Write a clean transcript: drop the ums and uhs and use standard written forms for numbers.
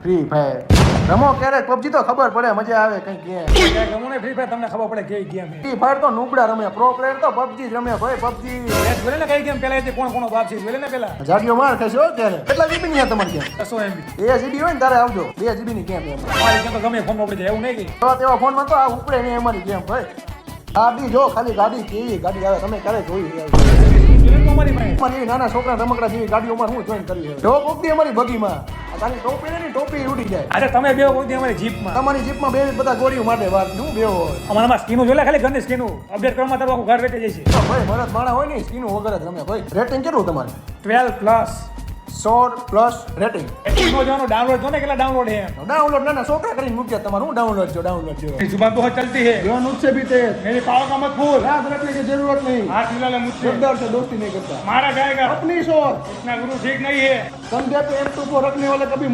Free fire રમો ક્યારેક PUBG તો ખબર પડે મજા આવે કઈ ગેમ રમુને ફ્રી ફાયર તમને ખબર પડે કઈ ગેમ છે. ફ્રી ફાયર તો નુબડા રમે પ્રો પ્લેયર તો પબજી જ રમે ભાઈ પબજી મેચ જોઈ ને કઈ ગેમ પેલા હતી કોણ કોનો બાપ છે જોઈ ને પેલા જાડીઓ માર ખાશે હો ત્યારે કેટલા જીબી ની તમારી ગેમ 200 MB 2 જીબી હોય ને તારે આવજો 2 જીબી ની ગેમ એમ તમારી ગેમ તો ગમે ફોન પડી જાય એવું નહીં કે તો તેવા ફોન માં તો આ ઉપડે નહીં અમારી ગેમ ભાઈ ગાડી જો ખાલી ગાડી કેવી ગાડી આવે તમે ક્યારે જોઈ જોઈ તો અમારી પાસે અમારી એવી નાના છોકરા રમકડા જેવી ગાડીઓમાં હું જોઈન કરી છે ટોપ ઉપડી અમારી બગીમાં આ તારી ટોપી ને ટોપી ઉડી જાય આજે તમે બે કોઈ અમારી જીપમાં તમારી જીપમાં બે બધા ગોળીઓ માટે વાત શું બેવો હોય અમારામાં સ્કીનો જોઈ લે ખાલી ઘરની સ્કીનો અપડેટ કરવામાં તારું આખું ઘર વેચી જાય છે તો ભાઈ મરદ માણા હોય ને સ્કીન વગર જ રમે ભાઈ રેટિંગ કેટલું તમારે 12 પ્લસ 100+ રેટિંગ નો જવાનો ડાઉનલોડ જો ને કેટલા ડાઉનલોડ है डाउनलोड ना છોકરા કરીને મૂક્યા તમારે હું ડાઉનલોડ જો मेरी जुबान बहुत चलती है जो मुझसे भी तेज मेरे पाँव का मत भूल याद रखने की जरूरत नहीं हाथ मिला ले मुझसे गद्दार से दोस्ती नहीं करता मारा जाएगा अपनी सोच इतना गुरु ठीक नहीं है कंधे पे M2 को रखने वाले कभी